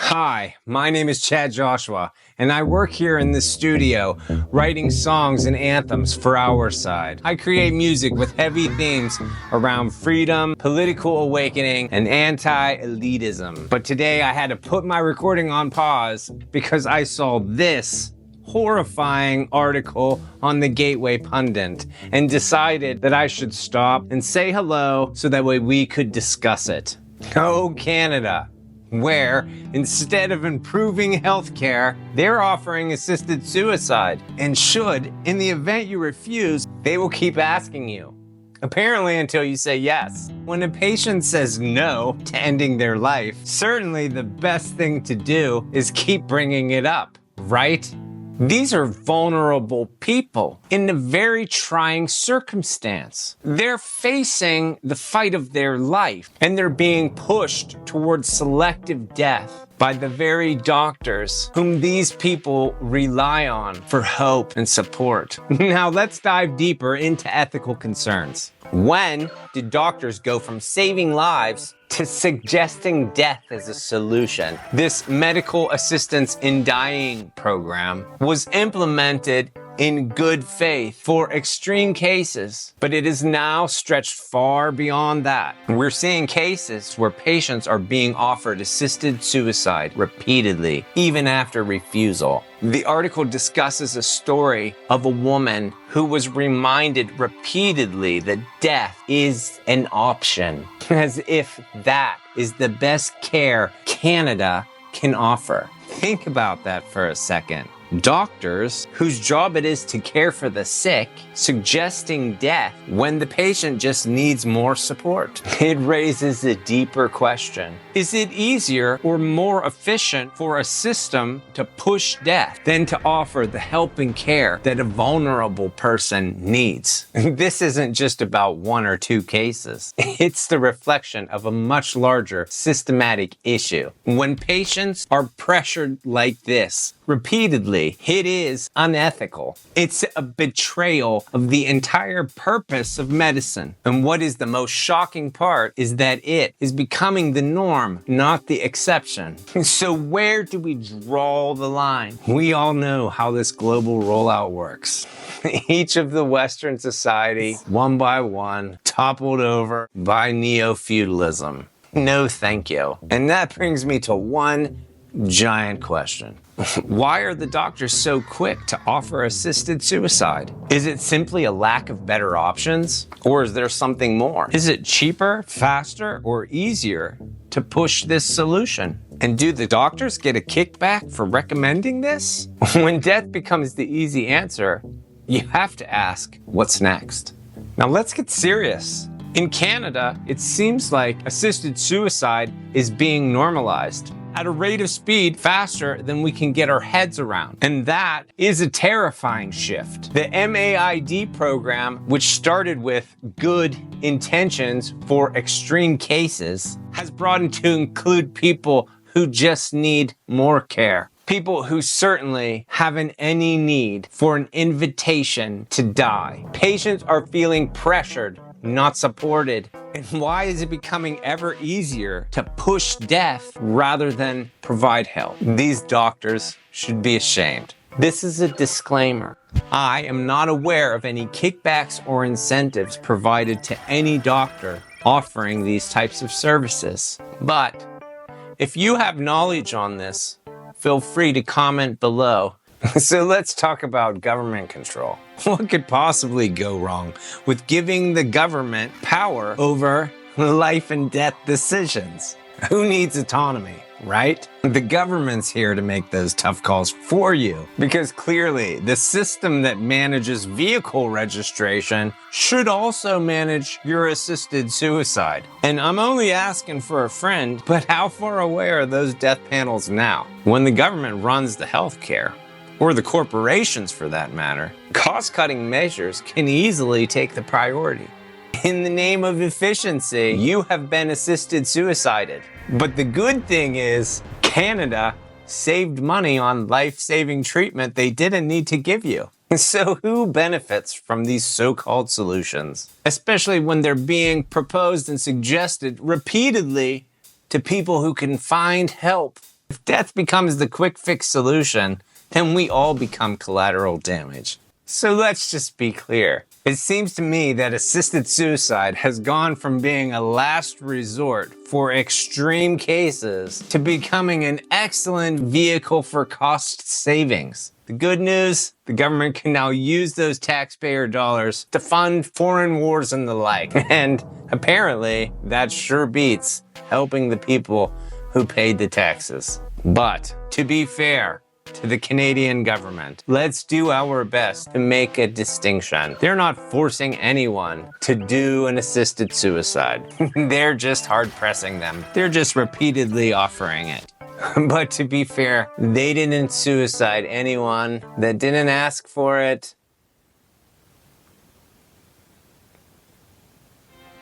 Hi, my name is Chad Joshua, and I work here in the studio writing songs and anthems for our side. I create music with heavy themes around freedom, political awakening, and anti-elitism. But today I had to put my recording on pause because I saw this horrifying article on the Gateway Pundit and decided that I should stop and say hello so that way we could discuss it. Oh, Canada, where instead of improving healthcare, they're offering assisted suicide. And should, in the event you refuse, they will keep asking you. Apparently until you say yes. When a patient says no to ending their life, certainly the best thing to do is keep bringing it up, right? These are vulnerable people in a very trying circumstance. They're facing the fight of their life, and they're being pushed towards selective death by the very doctors whom these people rely on for hope and support. Now let's dive deeper into ethical concerns. When did doctors go from saving lives to suggesting death as a solution? This medical assistance in dying program was implemented in good faith for extreme cases, but it is now stretched far beyond that. We're seeing cases where patients are being offered assisted suicide repeatedly, even after refusal. The article discusses a story of a woman who was reminded repeatedly that death is an option, as if that is the best care Canada can offer. Think about that for a second. Doctors, whose job it is to care for the sick, suggesting death when the patient just needs more support. It raises a deeper question. Is it easier or more efficient for a system to push death than to offer the helping care that a vulnerable person needs? This isn't just about one or two cases. It's the reflection of a much larger systematic issue. When patients are pressured like this, repeatedly, it is unethical. It's a betrayal of the entire purpose of medicine. And what is the most shocking part is that it is becoming the norm, not the exception. So where do we draw the line? We all know how this global rollout works. Each of the Western society, one by one, toppled over by neo-feudalism. No, thank you. And that brings me to one giant question. Why are the doctors so quick to offer assisted suicide? Is it simply a lack of better options? Or is there something more? Is it cheaper, faster, or easier to push this solution? And do the doctors get a kickback for recommending this? When death becomes the easy answer, you have to ask, what's next? Now let's get serious. In Canada, it seems like assisted suicide is being normalized at a rate of speed faster than we can get our heads around. And that is a terrifying shift. The MAID program, which started with good intentions for extreme cases, has broadened to include people who just need more care. People who certainly haven't any need for an invitation to die. Patients are feeling pressured, not supported. And why is it becoming ever easier to push death rather than provide help? These doctors should be ashamed. This is a disclaimer. I am not aware of any kickbacks or incentives provided to any doctor offering these types of services. But if you have knowledge on this, feel free to comment below. So let's talk about government control. What could possibly go wrong with giving the government power over life and death decisions? Who needs autonomy, right? The government's here to make those tough calls for you, because clearly the system that manages vehicle registration should also manage your assisted suicide. And I'm only asking for a friend, but how far away are those death panels now? When the government runs the healthcare, or the corporations for that matter, cost-cutting measures can easily take the priority. In the name of efficiency, you have been assisted suicided. But the good thing is, Canada saved money on life-saving treatment they didn't need to give you. So who benefits from these so-called solutions? Especially when they're being proposed and suggested repeatedly to people who can find help If death becomes the quick fix solution, then we all become collateral damage. So let's just be clear. It seems to me that assisted suicide has gone from being a last resort for extreme cases to becoming an excellent vehicle for cost savings. The good news, the government can now use those taxpayer dollars to fund foreign wars and the like. And apparently, that sure beats helping the people who paid the taxes. But to be fair to the Canadian government, let's do our best to make a distinction. They're not forcing anyone to do an assisted suicide. They're just hard pressing them. They're just repeatedly offering it. But to be fair, they didn't suicide anyone that didn't ask for it.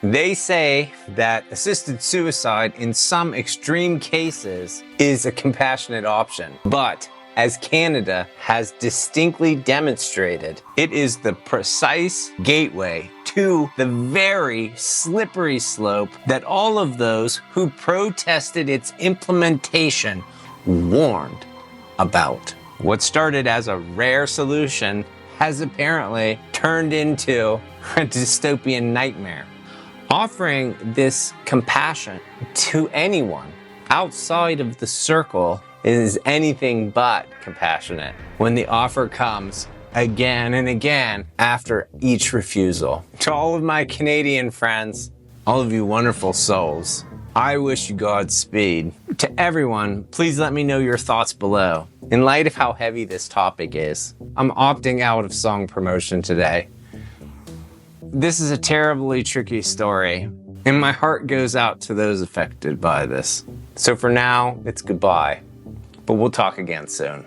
They say that assisted suicide in some extreme cases is a compassionate option, but as Canada has distinctly demonstrated, it is the precise gateway to the very slippery slope that all of those who protested its implementation warned about. What started as a rare solution has apparently turned into a dystopian nightmare. Offering this compassion to anyone outside of the circle is anything but compassionate when the offer comes again and again after each refusal. To all of my Canadian friends, all of you wonderful souls, I wish you Godspeed. To everyone, please let me know your thoughts below. In light of how heavy this topic is, I'm opting out of song promotion today. This is a terribly tricky story, and my heart goes out to those affected by this. So for now, it's goodbye, but we'll talk again soon.